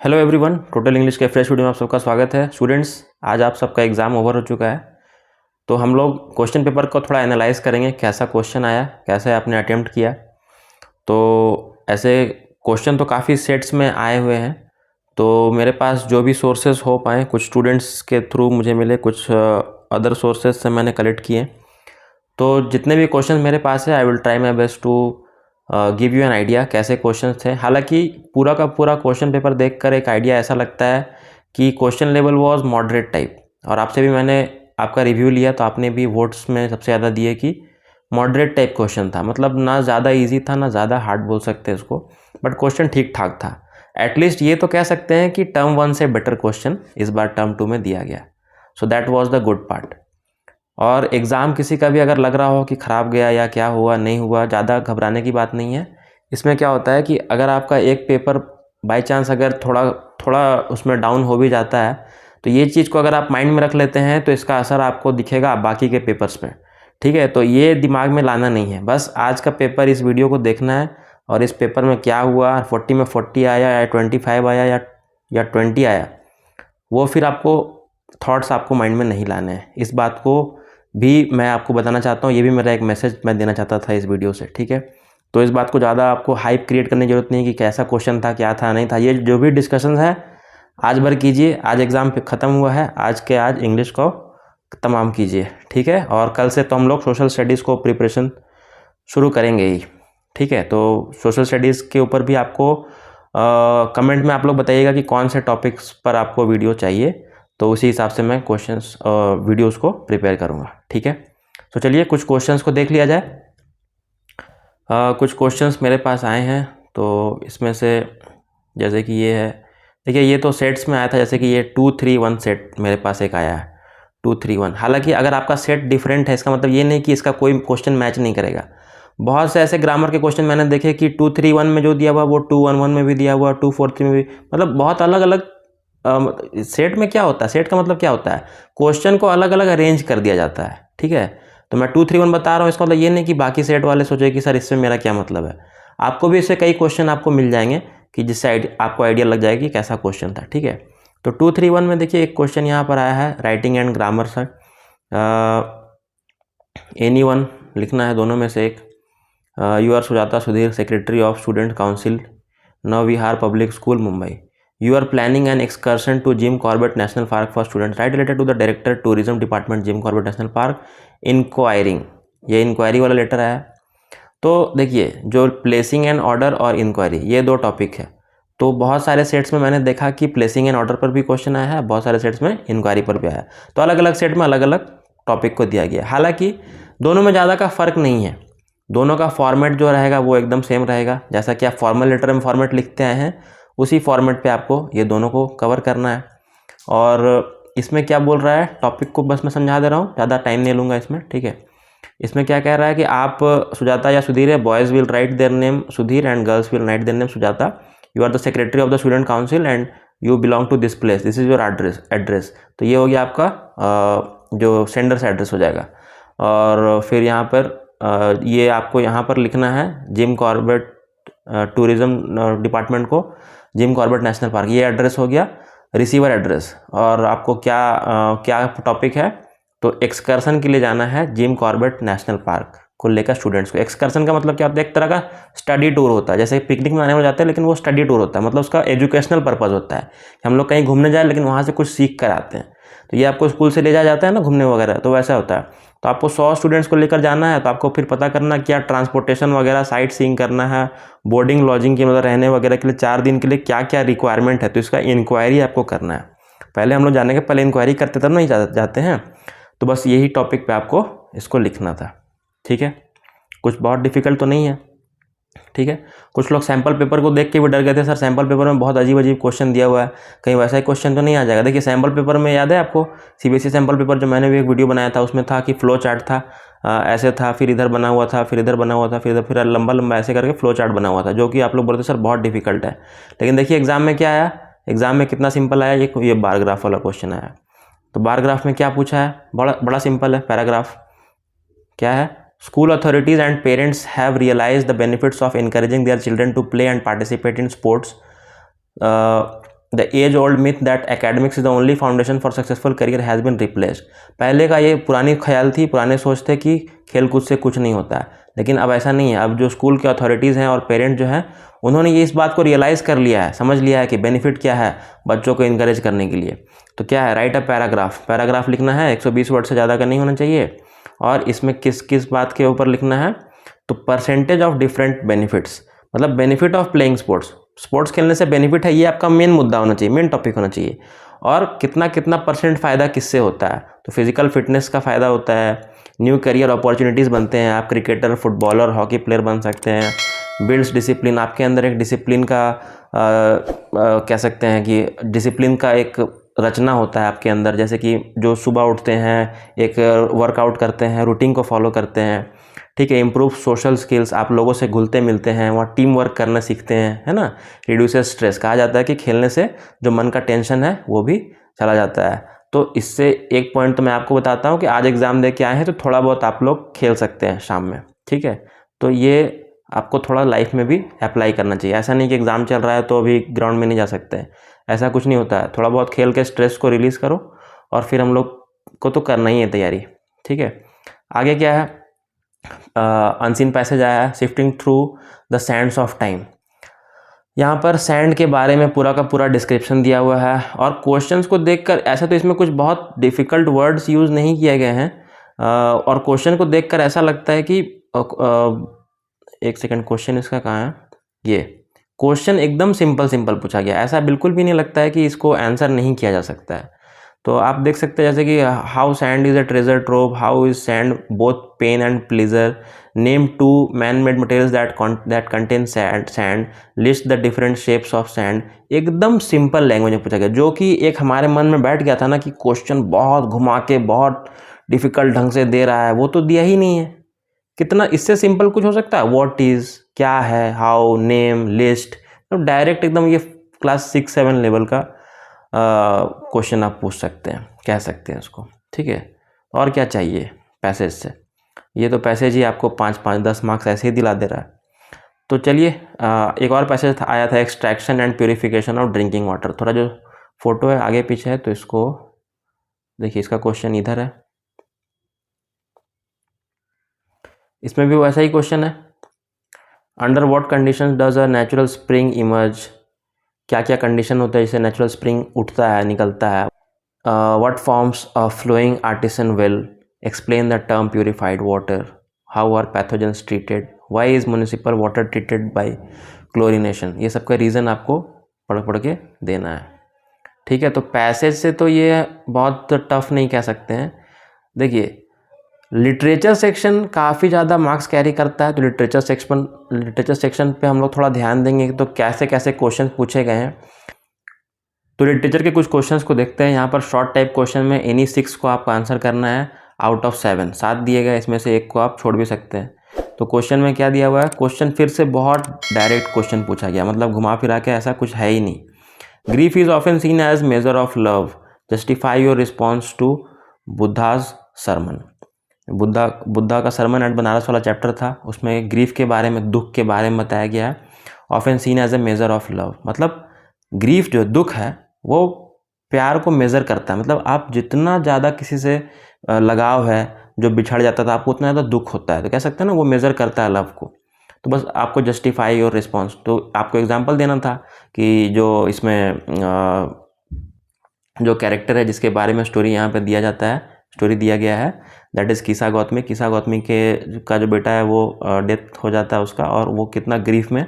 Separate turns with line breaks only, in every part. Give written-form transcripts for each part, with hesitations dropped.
Hello everyone, total English के fresh video में आप सबका स्वागत है। स्टूडेंट्स, आज आप सबका एग्ज़ाम ओवर हो चुका है, तो हम लोग क्वेश्चन पेपर को थोड़ा एनालाइज करेंगे, कैसा क्वेश्चन आया, कैसे आपने अटेम्प्ट किया। तो ऐसे क्वेश्चन तो काफ़ी सेट्स में आए हुए हैं, तो मेरे पास जो भी सोर्सेज हो पाए, कुछ स्टूडेंट्स के थ्रू मुझे मिले, कुछ अदर सोर्सेज से मैंने कलेक्ट किए। तो जितने भी क्वेश्चन मेरे पास है, I will try my best to give you an idea कैसे क्वेश्चन थे। हालांकि पूरा का पूरा क्वेश्चन पेपर देखकर एक आइडिया ऐसा लगता है कि question level was moderate type, और आपसे भी मैंने आपका रिव्यू लिया तो आपने भी वोट्स में सबसे ज़्यादा दिए कि मॉडरेट टाइप क्वेश्चन था। मतलब ना ज़्यादा इजी था ना ज़्यादा हार्ड बोल सकते हैं इसको, बट क्वेश्चन ठीक ठाक था। एटलीस्ट ये तो कह सकते हैं कि टर्म 1 से बेटर क्वेश्चन इस बार टर्म 2 में दिया गया। So that was the good part. और एग्ज़ाम किसी का भी अगर लग रहा हो कि ख़राब गया या क्या हुआ नहीं हुआ, ज़्यादा घबराने की बात नहीं है। इसमें क्या होता है कि अगर आपका एक पेपर बाय चांस अगर थोड़ा थोड़ा उसमें डाउन हो भी जाता है, तो ये चीज़ को अगर आप माइंड में रख लेते हैं तो इसका असर आपको दिखेगा बाकी के पेपर्स में। ठीक है, तो ये दिमाग में लाना नहीं है। बस आज का पेपर, इस वीडियो को देखना है और इस पेपर में क्या हुआ, 40 में 40 आया या 25 आया या 20 आया, वो फिर आपको थॉट्स आपको माइंड में नहीं लाने हैं। इस बात को भी मैं आपको बताना चाहता हूँ, ये भी मेरा एक मैसेज मैं देना चाहता था इस वीडियो से। ठीक है, तो इस बात को ज़्यादा आपको हाइप क्रिएट करने की ज़रूरत नहीं कि कैसा क्वेश्चन था, क्या था, नहीं था। ये जो भी डिस्कशन है आज भर कीजिए। आज एग्ज़ाम ख़त्म हुआ है, आज के आज इंग्लिश को तमाम कीजिए। ठीक है, और कल से तो हम लोग सोशल स्टडीज़ को प्रिपरेशन शुरू करेंगे ही। ठीक है, तो सोशल स्टडीज़ के ऊपर भी आपको कमेंट में आप लोग बताइएगा कि कौन से टॉपिक्स पर आपको वीडियो चाहिए, तो उसी हिसाब से मैं क्वेश्चंस वीडियोस को प्रिपेयर करूँगा। ठीक है, तो चलिए कुछ क्वेश्चंस को देख लिया जाए। कुछ क्वेश्चंस मेरे पास आए हैं, तो इसमें से जैसे कि ये है, देखिए ये तो सेट्स में आया था। जैसे कि ये 2-3-1 सेट मेरे पास एक आया है, 2-3-1। हालांकि अगर आपका सेट डिफरेंट है, इसका मतलब ये नहीं कि इसका कोई क्वेश्चन मैच नहीं करेगा। बहुत से ऐसे ग्रामर के क्वेश्चन मैंने देखे कि 2-3-1 में जो दिया हुआ वो 2-1-1 में भी दिया हुआ, 2-4-3 में भी, मतलब बहुत अलग अलग। सेट में क्या होता है, सेट का मतलब क्या होता है, क्वेश्चन को अलग अलग अरेंज कर दिया जाता है। ठीक है, तो मैं 2-3-1 बता रहा हूँ, इसका मतलब ये नहीं कि बाकी सेट वाले सोचे कि सर इससे मेरा क्या मतलब है। आपको भी इससे कई क्वेश्चन आपको मिल जाएंगे कि जिससे आपको आइडिया लग जाएगी कि कैसा क्वेश्चन था। ठीक है, तो 2-3-1 में देखिए एक क्वेश्चन यहाँ पर आया है, writing and grammar sir. Any one लिखना है, दोनों में से एक। You are Sujata Sudhir, secretary of student council, Nav Vihar public school, Mumbai. You are planning an excursion to Jim Corbett National Park for students. Write letter to the Director Tourism Department, Jim Corbett National Park, inquiring। ये inquiry वाला letter आया। तो देखिए, जो placing an order और inquiry, ये दो topic है। तो बहुत सारे सेट्स में मैंने देखा कि प्लेसिंग एन ऑर्डर पर भी क्वेश्चन आया है, बहुत सारे सेट्स में इंक्वायरी पर भी आया है। तो अलग अलग सेट में अलग अलग टॉपिक को दिया गया। हालांकि दोनों में ज़्यादा का फ़र्क नहीं है, दोनों का फॉर्मेट जो रहेगा वो एकदम सेम रहेगा। जैसा कि आप फॉर्मल लेटर में फॉर्मेट लिखते आए हैं, उसी फॉर्मेट पे आपको ये दोनों को कवर करना है। और इसमें क्या बोल रहा है, टॉपिक को बस मैं समझा दे रहा हूँ, ज़्यादा टाइम नहीं लूँगा इसमें। ठीक है, इसमें क्या कह रहा है कि आप सुजाता या सुधीर है, boys will write their name Sudhir and girls will write their name Sujata. You are the secretary of the student council and you belong to this place, this is your address. तो ये हो गया आपका जो सेंडर्स एड्रेस हो जाएगा। और फिर यहाँ पर ये आपको यहाँ पर लिखना है जिम कॉर्बेट टूरिज़्म डिपार्टमेंट को, जिम कॉर्बेट नेशनल पार्क, ये एड्रेस हो गया रिसीवर एड्रेस। और आपको क्या टॉपिक है, तो एक्सकर्सन के लिए जाना है जिम कॉर्बेट नेशनल पार्क को लेकर स्टूडेंट्स को। एक्सकर्सन का मतलब क्या होता है, एक तरह का स्टडी टूर होता है। जैसे पिकनिक में आने में जाते हैं, लेकिन वो स्टडी टूर होता है, मतलब उसका एजुकेशनल पर्पज़ होता है कि हम लोग कहीं घूमने जाए लेकिन वहाँ से कुछ सीख कर आते हैं। तो ये आपको स्कूल से ले जाया जाता है ना घूमने वगैरह, तो वैसा होता है। तो आपको 100 स्टूडेंट्स को लेकर जाना है, तो आपको फिर पता करना क्या ट्रांसपोर्टेशन वगैरह, साइट सीइंग करना है, बोर्डिंग लॉजिंग की मतलब रहने वगैरह के लिए 4 दिन के लिए क्या क्या रिक्वायरमेंट है, तो इसका इंक्वायरी आपको करना है। पहले हम लोग जाने के पहले इंक्वायरी करते तब नहीं जाते हैं। तो बस यही टॉपिक पे आपको इसको लिखना था। ठीक है, कुछ बहुत डिफिकल्ट तो नहीं है। ठीक है, कुछ लोग सैम्पल पेपर को देख के भी डर गए थे, सर सैम्पल पेपर में बहुत अजीब अजीब क्वेश्चन दिया हुआ है, कहीं वैसा ही क्वेश्चन तो नहीं आ जाएगा। देखिए सैम्पल पेपर में याद है आपको, सीबीएसई सैम्पल पेपर जो मैंने भी एक वीडियो बनाया था, उसमें था कि फ्लो चार्ट था, ऐसे था, फिर इधर बना हुआ था, फिर इधर बना हुआ था, फिर लंबा लंबा ऐसे करके फ्लो चार्ट बना हुआ था, जो कि आप लोग बोलते सर बहुत डिफिकल्ट है। लेकिन देखिए एग्जाम में क्या आया, एग्जाम में कितना सिंपल आया, ये बार ग्राफ वाला क्वेश्चन आया। तो बार ग्राफ में क्या पूछा है, बड़ा सिंपल है। पैराग्राफ क्या है, School authorities and parents have realized the benefits of encouraging their children to play and participate in sports. The age old myth that academics is the only foundation for successful career has been replaced. पहले का ये पुरानी ख्याल थी, पुराने सोच थे कि खेलकूद से कुछ नहीं होता है, लेकिन अब ऐसा नहीं है। अब जो स्कूल के अथॉरिटीज़ हैं और पेरेंट जो हैं, उन्होंने ये इस बात को रियलाइज़ कर लिया है, समझ लिया है कि बेनिफिट क्या है बच्चों को इनकरेज करने के लिए। तो क्या है, राइट अ पैराग्राफ लिखना है, 120 वर्ड से ज़्यादा का नहीं होना चाहिए। और इसमें किस किस बात के ऊपर लिखना है, तो परसेंटेज ऑफ डिफरेंट बेनिफिट्स, मतलब benefit of playing sports, sports खेलने से बेनिफिट है, ये आपका मेन मुद्दा होना चाहिए, मेन टॉपिक होना चाहिए। और कितना कितना परसेंट फ़ायदा किससे होता है, तो फिजिकल फिटनेस का फ़ायदा होता है, न्यू करियर अपॉर्चुनिटीज़ बनते हैं, आप क्रिकेटर, फुटबॉलर, हॉकी प्लेयर बन सकते हैं। बिल्ड्स डिसिप्लिन, आपके अंदर एक डिसिप्लिन का कह सकते हैं कि डिसिप्लिन का एक रचना होता है आपके अंदर, जैसे कि जो सुबह उठते हैं, एक वर्कआउट करते हैं, रूटीन को फॉलो करते हैं, ठीक है। इम्प्रूव सोशल स्किल्स, आप लोगों से घुलते मिलते हैं, वहाँ टीम वर्क करना सीखते हैं, है ना। रिड्यूसेस स्ट्रेस, कहा जाता है कि खेलने से जो मन का टेंशन है वो भी चला जाता है। तो इससे एक पॉइंट तो मैं आपको बताता हूँ कि आज एग्ज़ाम दे के आए हैं तो थोड़ा बहुत आप लोग खेल सकते हैं शाम में, ठीक है। तो ये आपको थोड़ा लाइफ में भी अप्लाई करना चाहिए। ऐसा नहीं कि एग्ज़ाम चल रहा है तो अभी ग्राउंड में नहीं जा सकते, ऐसा कुछ नहीं होता है। थोड़ा बहुत खेल के स्ट्रेस को रिलीज़ करो, और फिर हम लोग को तो करना ही है तैयारी, ठीक है। आगे क्या है, अनसीन पैसेज आया है, shifting through the Sands of time. यहाँ पर सैंड के बारे में पूरा का पूरा डिस्क्रिप्शन दिया हुआ है, और क्वेश्चंस को देखकर ऐसा तो इसमें कुछ बहुत डिफ़िकल्ट वर्ड्स यूज़ नहीं किए गए हैं, और क्वेश्चन को देखकर ऐसा लगता है कि एक सेकंड, क्वेश्चन इसका कहाँ है, ये क्वेश्चन एकदम सिंपल पूछा गया, ऐसा बिल्कुल भी नहीं लगता है कि इसको आंसर नहीं किया जा सकता है। तो आप देख सकते हैं जैसे कि how sand is a treasure trove, how is sand both pain and pleasure, name 2 man made materials that contain sand, list the different shapes of sand. एकदम सिंपल लैंग्वेज में पूछा गया, जो कि एक हमारे मन में बैठ गया था ना कि क्वेश्चन बहुत घुमा के बहुत डिफ़िकल्ट ढंग से दे रहा है, वो तो दिया ही नहीं है। कितना इससे सिंपल कुछ हो सकता है, व्हाट इज़ क्या है, हाउ, नेम, लिस्ट, तो डायरेक्ट एकदम ये क्लास 6-7 लेवल का क्वेश्चन आप पूछ सकते हैं, कह सकते हैं उसको, ठीक है। और क्या चाहिए पैसेज से, ये तो पैसेज ही आपको 5-5, 10 मार्क्स ऐसे ही दिला दे रहा है। तो चलिए एक और पैसेज आया था, extraction and purification of drinking water. थोड़ा जो फोटो है आगे पीछे है, तो इसको देखिए, इसका क्वेश्चन इधर है, इसमें भी वैसा ही क्वेश्चन है। Under what conditions does a natural spring emerge, क्या क्या कंडीशन होता है जिससे नेचुरल स्प्रिंग उठता है, निकलता है। What forms a flowing artesian well, explain the term purified water, how are pathogens treated, why is municipal water treated by chlorination. ये सब का रीज़न आपको पढ़ के देना है, ठीक है। तो पैसेज से तो ये बहुत टफ नहीं कह सकते हैं। देखिए, लिटरेचर सेक्शन काफ़ी ज़्यादा मार्क्स कैरी करता है, तो लिटरेचर सेक्शन पे हम लोग थोड़ा ध्यान देंगे तो कैसे कैसे क्वेश्चन पूछे गए हैं। तो लिटरेचर के कुछ क्वेश्चंस को देखते हैं। यहाँ पर शॉर्ट टाइप क्वेश्चन में एनी 6 को आपको आंसर करना है आउट ऑफ 7, 7 दिए गए, इसमें से एक को आप छोड़ भी सकते हैं। तो क्वेश्चन में क्या दिया हुआ है, क्वेश्चन फिर से बहुत डायरेक्ट क्वेश्चन पूछा गया, मतलब घुमा फिरा के ऐसा कुछ है ही नहीं। Grief is often seen as measure of love, justify your response to Buddha's sermon. Buddha का सरमन एट बनारस वाला चैप्टर था, उसमें ग्रीफ के बारे में, दुख के बारे में बताया गया है। Often seen as a measure of love, मतलब ग्रीफ जो दुख है वो प्यार को मेज़र करता है, मतलब आप जितना ज़्यादा किसी से लगाव है, जो बिछड़ जाता था आपको, उतना ज़्यादा दुख होता है, तो कह सकते हैं ना वो मेज़र करता है लव को। तो बस आपको जस्टिफाई योर रिस्पॉन्स, तो आपको एग्जांपल देना था कि जो इसमें जो कैरेक्टर है जिसके बारे में स्टोरी यहाँ पे दिया जाता है, स्टोरी दिया गया है, दैट इज़ किसा गौतमी। किसा गौतमी का जो बेटा है वो डेथ हो जाता है उसका, और वो कितना ग्रीफ में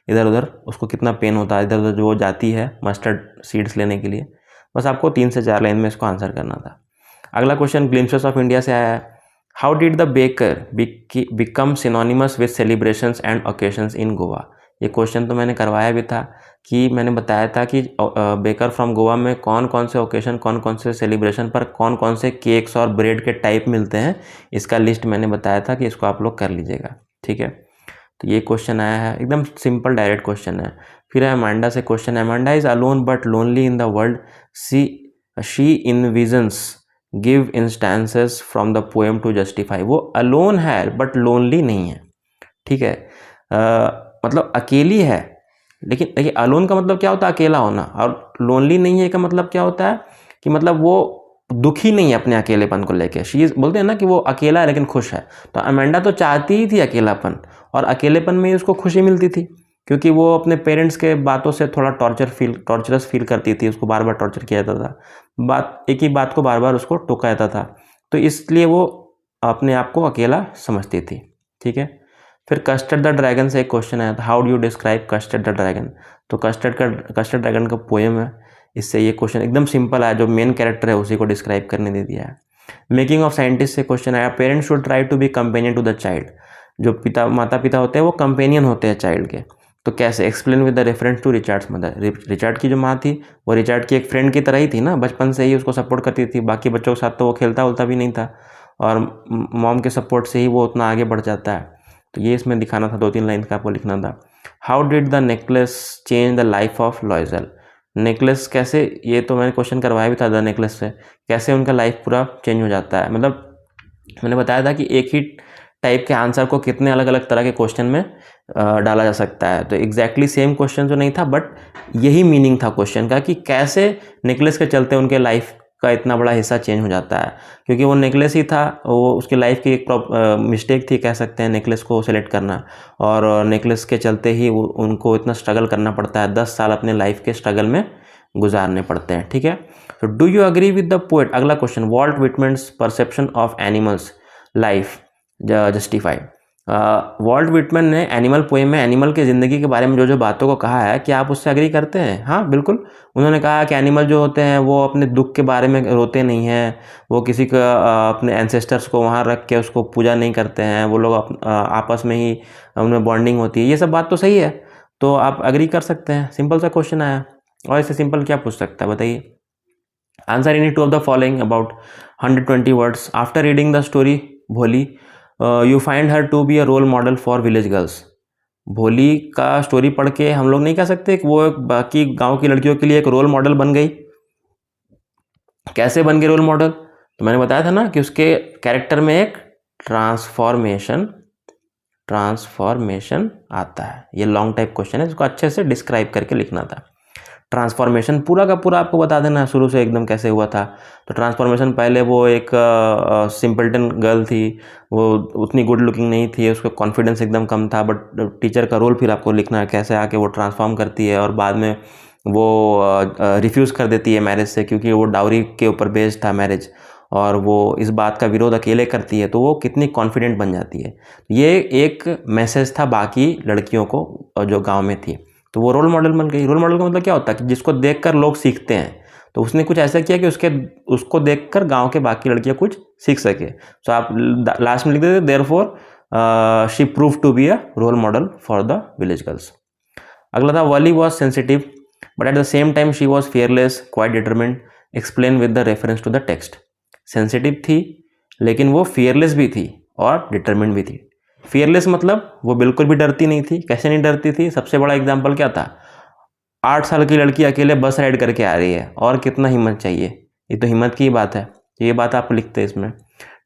इधर उधर, उसको कितना पेन होता है, इधर उधर जो वो जाती है मस्टर्ड सीड्स लेने के लिए। बस आपको 3 से 4 लाइन में इसको आंसर करना था। अगला क्वेश्चन ग्लिम्पसेस ऑफ इंडिया से आया है। How did the baker become synonymous with celebrations and occasions in Goa. ये क्वेश्चन तो मैंने करवाया भी था, कि मैंने बताया था कि बेकर फ्रॉम गोवा में कौन कौन से ओकेशन, कौन कौन से सेलिब्रेशन पर कौन कौन से केक्स और ब्रेड के टाइप मिलते हैं, इसका लिस्ट मैंने बताया था कि इसको आप लोग कर लीजिएगा, ठीक है। तो ये क्वेश्चन आया है, एकदम सिंपल डायरेक्ट क्वेश्चन है। फिर है अमांडा से question, Amanda is alone but lonely in the world, she envisions give instances from the poem to justify. वो अलोन है बट लोनली नहीं है, ठीक है। मतलब अकेली है, लेकिन देखिए अलोन का मतलब क्या होता है, अकेला होना, और लोनली नहीं है का मतलब क्या होता है कि मतलब वो दुखी नहीं है अपने अकेलेपन को लेके। शी इज बोलते हैं ना कि वो अकेला है लेकिन खुश है। तो अमेंडा तो चाहती ही थी अकेलापन, और अकेलेपन में ही उसको खुशी मिलती थी, क्योंकि वो अपने पेरेंट्स के बातों से थोड़ा टॉर्चरस फील करती थी। उसको बार बार टॉर्चर किया जाता था, एक ही बात को बार बार उसको टोका जाता था, तो इसलिए वो अपने आप को अकेला समझती थी। ठीक है, फिर कस्टर्ड द ड्रैगन से एक क्वेश्चन आया था, how do you describe custard the dragon. तो कस्टर्ड ड्रैगन का पोएम है, इससे ये क्वेश्चन एकदम सिंपल है, जो मेन कैरेक्टर है उसी को डिस्क्राइब करने दे दिया है। मेकिंग ऑफ साइंटिस्ट से क्वेश्चन आया, parents should try to be companion to the child. जो माता पिता होते हैं वो कंपेनियन होते हैं चाइल्ड के, तो कैसे, explain with the reference to Richard's mother. Richard की जो माँ थी वो रिचर्ड की एक फ्रेंड की तरह ही थी ना, बचपन से ही उसको सपोर्ट करती थी, बाकी बच्चों के साथ तो वो खेलता उलता भी नहीं था, और मॉम के सपोर्ट से ही वो उतना आगे बढ़ जाता है। तो ये इसमें दिखाना था, 2-3 लाइन का आपको लिखना था। How did the necklace change the life of लॉयजल। Necklace कैसे, ये तो मैंने क्वेश्चन करवाया भी था द नेकलेस से, कैसे उनका लाइफ पूरा चेंज हो जाता है। मतलब मैंने बताया था कि एक ही टाइप के आंसर को कितने अलग अलग तरह के क्वेश्चन में डाला जा सकता है। तो एग्जैक्टली सेम क्वेश्चन तो नहीं था, बट यही मीनिंग था क्वेश्चन का कि कैसे नेकलेस के चलते उनके लाइफ का इतना बड़ा हिस्सा चेंज हो जाता है। क्योंकि वो नेकलेस ही था, वो उसकी लाइफ की एक मिस्टेक थी कह सकते हैं नेकलेस को सेलेक्ट करना, और नेकलेस के चलते ही उनको इतना स्ट्रगल करना पड़ता है, 10 साल अपने लाइफ के स्ट्रगल में गुजारने पड़ते हैं। ठीक है, तो do you agree with the poet. अगला question, Walt Whitman's perception of animals life justified. Walt Whitman ने एनिमल पोएम में एनिमल की ज़िंदगी के बारे में जो जो बातों को कहा है, क्या आप उससे अग्री करते हैं। हाँ बिल्कुल, उन्होंने कहा कि एनिमल जो होते हैं वो अपने दुख के बारे में रोते नहीं हैं, वो किसी का अपने एंसेस्टर्स को वहाँ रख के उसको पूजा नहीं करते हैं, वो लोग आपस में ही उनमें बॉन्डिंग होती है। ये सब बात तो सही है, तो आप अग्री कर सकते हैं। सिंपल सा क्वेश्चन आया, और इससे सिंपल क्या पूछ सकता है बताइए। Answer any two of the following about 120 words. After reading the story Bholi you find her to be a role model for village girls. Bholi का स्टोरी पढ़ के हम लोग नहीं कह सकते कि वो बाकी गांव की लड़कियों के लिए एक रोल मॉडल बन गई। कैसे बन गई रोल मॉडल, तो मैंने बताया था ना कि उसके कैरेक्टर में एक ट्रांसफॉर्मेशन आता है। ये लॉन्ग टाइप क्वेश्चन है, इसको अच्छे से डिस्क्राइब करके लिखना था। ट्रांसफॉर्मेशन पूरा का पूरा आपको बता देना है शुरू से एकदम कैसे हुआ था। तो ट्रांसफॉर्मेशन, पहले वो एक सिंपल्टन गर्ल थी, वो उतनी गुड लुकिंग नहीं थी, उसका कॉन्फिडेंस एकदम कम था, बट टीचर का रोल फिर आपको लिखना है कैसे आके वो ट्रांसफॉर्म करती है, और बाद में वो रिफ्यूज़ कर देती है मैरिज से, क्योंकि वो डाउरी के ऊपर बेस्ड था मैरिज, और वो इस बात का विरोध अकेले करती है, तो वो कितनी कॉन्फिडेंट बन जाती है। ये एक मैसेज था बाकी लड़कियों को जो गाँव में थी, तो वो रोल मॉडल बन गई। रोल मॉडल का मतलब क्या होता है कि जिसको देखकर लोग सीखते हैं, तो उसने कुछ ऐसा किया कि उसको देखकर गांव के बाकी लड़कियां कुछ सीख सके। तो आप लास्ट में लिख देते therefore she prove to be a role model for the village girls. अगला था, वली was sensitive but at the same time she was fearless quite determined, explain with the reference to the text. Sensitive थी लेकिन वो fearless भी थी और determined भी थी। फियरलेस मतलब वो बिल्कुल भी डरती नहीं थी। कैसे नहीं डरती थी, सबसे बड़ा एग्जाम्पल क्या था, 8 साल की लड़की अकेले बस राइड करके आ रही है, और कितना हिम्मत चाहिए, ये तो हिम्मत की बात है। ये बात आप लिखते हैं इसमें।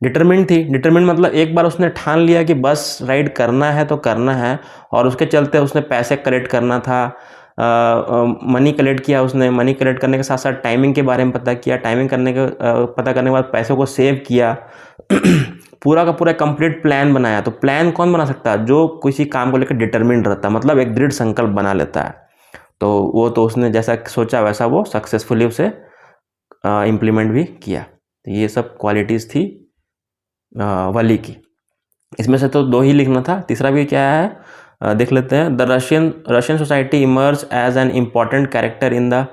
डिटरमिन्ड थी, डिटरमिन्ड मतलब एक बार उसने ठान लिया कि बस राइड करना है तो करना है, और उसके चलते उसने पैसे कलेक्ट करना था, मनी कलेक्ट किया उसने। मनी कलेक्ट करने के साथ साथ टाइमिंग के बारे में पता किया, टाइमिंग करने के पता करने के बाद पैसों को सेव किया पूरा का पूरा कंप्लीट प्लान बनाया। तो प्लान कौन बना सकता है, जो किसी काम को लेकर डिटरमिन्ड रहता है, मतलब एक दृढ़ संकल्प बना लेता है। तो वो तो उसने जैसा सोचा वैसा वो सक्सेसफुली उसे इम्प्लीमेंट भी किया। तो ये सब क्वालिटीज़ थी वली की। इसमें से तो 2 ही लिखना था, तीसरा भी क्या है देख लेते हैं। The Russian society emerge as an important character in the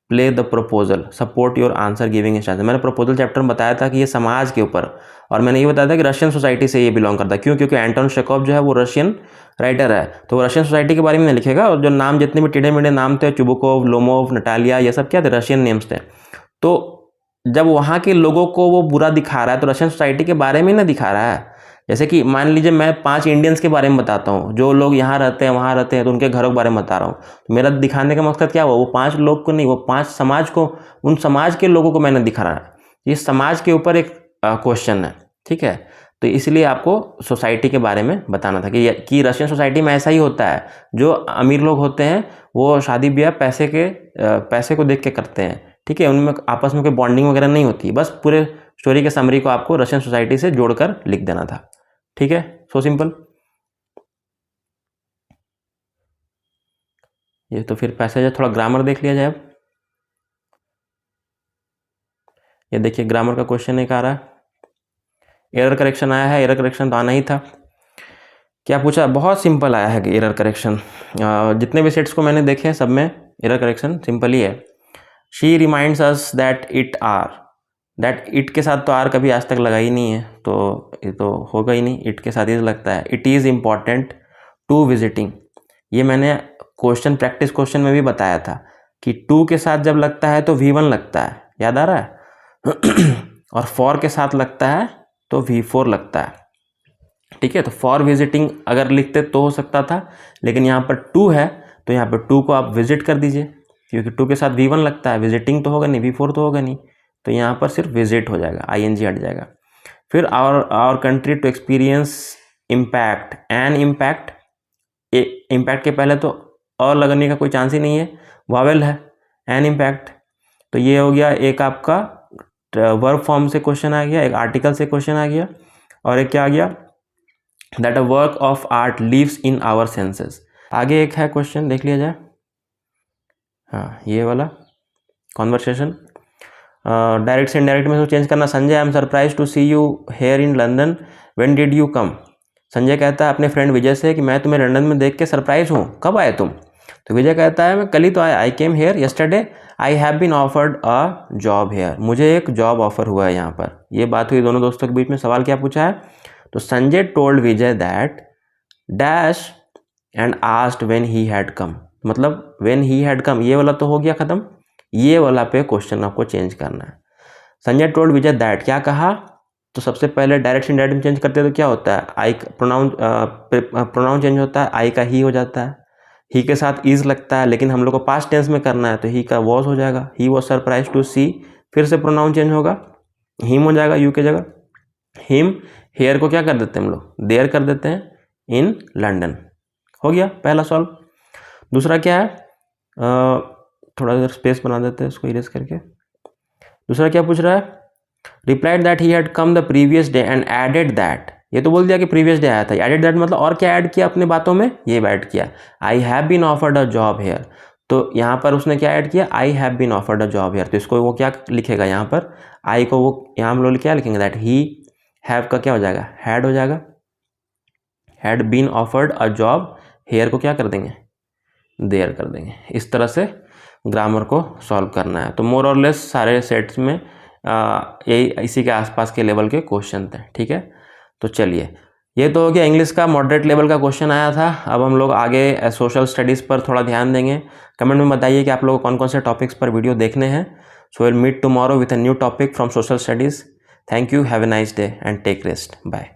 play the proposal, support your answer giving instruction. मैंने प्रपोजल चैप्टर में बताया था कि ये समाज के ऊपर, और मैंने ये बताया था कि रशियन सोसाइटी से ये बिलोंग करता है। क्यों, क्योंकि एंटोन चेखोव जो है वो रशियन राइटर है, तो वो रशियन सोसाइटी के बारे में नहीं लिखेगा। और जो नाम जितने भी टेढ़े मेढ़े नाम थे, चुबुकोव, लोमोव, नटालिया, ये सब क्या थे, रशियन नेम्स थे। तो जब वहाँ के लोगों को वो बुरा दिखा रहा है तो रशियन सोसाइटी के बारे में ना दिखा रहा है। जैसे कि मान लीजिए मैं 5 इंडियंस के बारे में बताता हूँ, जो लोग यहाँ रहते हैं वहाँ रहते हैं, तो उनके घरों के बारे में बता रहा हूँ। तो मेरा दिखाने का मकसद क्या हुआ, वो 5 लोग को नहीं, वो 5 समाज को, उन समाज के लोगों को मैंने दिखा रहा है। ये समाज के ऊपर एक क्वेश्चन है, ठीक है। तो इसलिए आपको सोसाइटी के बारे में बताना था कि रशियन सोसाइटी में ऐसा ही होता है, जो अमीर लोग होते हैं वो शादी ब्याह पैसे को देख के करते हैं, ठीक है, उनमें आपस में कोई बॉन्डिंग वगैरह नहीं होती। बस पूरे स्टोरी के समरी को आपको रशियन सोसाइटी से जोड़कर लिख देना था, ठीक है, सो सिंपल। ये तो फिर पैसेज है, थोड़ा ग्रामर देख लिया जाए अब। ये देखिए ग्रामर का क्वेश्चन एक आ रहा है, एरर करेक्शन आया है, एरर करेक्शन तो आना ही था। क्या पूछा, बहुत सिंपल आया है एरर करेक्शन, जितने भी सेट्स को मैंने देखे हैं सब में एरर करेक्शन सिंपल ही है। She reminds us that it के साथ तो आर कभी आज तक लगा ही नहीं है, तो ये तो होगा ही नहीं, इट के साथ ही लगता है। It is important to visiting, ये मैंने क्वेश्चन प्रैक्टिस क्वेश्चन में भी बताया था कि टू के साथ जब लगता है तो V1 लगता है, याद आ रहा है और फॉर के साथ लगता है तो V4 लगता है, ठीक है। तो फॉर विजिटिंग अगर लिखते तो हो सकता था, लेकिन यहाँ पर टू है तो यहाँ पर टू को आप विजिट कर दीजिए, क्योंकि टू के साथ V1 लगता है, विजिटिंग तो होगा नहीं, V4 तो होगा नहीं, तो यहाँ पर सिर्फ विजिट हो जाएगा, ING हट जाएगा। फिर our country to experience impact, an impact, impact के पहले तो और लगने का कोई चांस ही नहीं है, वावेल है, एन इम्पैक्ट। तो ये हो गया एक आपका वर्ब फॉर्म से क्वेश्चन आ गया, एक आर्टिकल से क्वेश्चन आ गया, और एक क्या आ गया, that a work of art lives in our senses. आगे एक है क्वेश्चन, देख लिया जाए, हाँ ये वाला कॉन्वर्सेशन, डायरेक्ट से इनडायरेक्ट में तो चेंज करना। Sanjay, I am surprise to see you here in London, when did you come. Sanjay कहता है अपने फ्रेंड विजय से कि मैं तुम्हें लंदन में देख के सरप्राइज हूँ, कब आए तुम। तो विजय कहता है मैं कल ही तो आया, I came here yesterday, I have been offered a job here, मुझे एक जॉब ऑफर हुआ है यहाँ पर। ये बात हुई दोनों दोस्तों के बीच में। सवाल क्या पूछा है, तो Sanjay told Vijay that dash and asked when he had कम, मतलब व्हेन ही हैड कम, ये वाला तो हो गया खत्म, ये वाला पे क्वेश्चन आपको चेंज करना है। संजय टोल्ड विजय दैट, क्या कहा, तो सबसे पहले डायरेक्ट इनडायरेक्ट में चेंज करते हैं तो क्या होता है, आई प्रोनाउन चेंज होता है, आई का ही हो जाता है, ही के साथ इज लगता है, लेकिन हम लोग को पास्ट टेंस में करना है तो ही का वॉज हो जाएगा, ही वॉज सरप्राइज टू सी, फिर से प्रोनाउन चेंज होगा, हिम हो जाएगा यू की जगह, हिम, हेयर को क्या कर देते हैं हम लोग, देयर कर देते हैं, इन लंदन। हो गया पहला सॉल्व। दूसरा क्या है, थोड़ा देर स्पेस बना देते हैं इसको इरेज करके। दूसरा क्या पूछ रहा है, replied that he had come the previous day and added that, ये तो बोल दिया कि प्रीवियस डे आया था, एडेड दैट मतलब और क्या ऐड किया अपने बातों में, ये ऐड किया, I have been offered a job here, तो यहाँ पर उसने क्या ऐड किया, I have been offered a job here, तो इसको वो क्या लिखेगा यहाँ पर, आई को वो यहाँ हम लोग क्या लिखेंगे, दैट ही हैव का क्या हो जाएगा, हैड हो जाएगा, had been offered a job, here को क्या कर देंगे, देयर कर देंगे। इस तरह से ग्रामर को सॉल्व करना है। तो मोर और लेस सारे सेट्स में यही इसी के आसपास के लेवल के क्वेश्चन थे, ठीक है। तो चलिए, ये तो हो गया इंग्लिश का मॉडरेट लेवल का क्वेश्चन आया था। अब हम लोग आगे सोशल स्टडीज़ पर थोड़ा ध्यान देंगे। कमेंट में बताइए कि आप लोगों को कौन कौन से टॉपिक्स पर वीडियो देखने हैं। So will meet tomorrow with a new topic from social studies. Thank you, have a nice day and take rest, bye.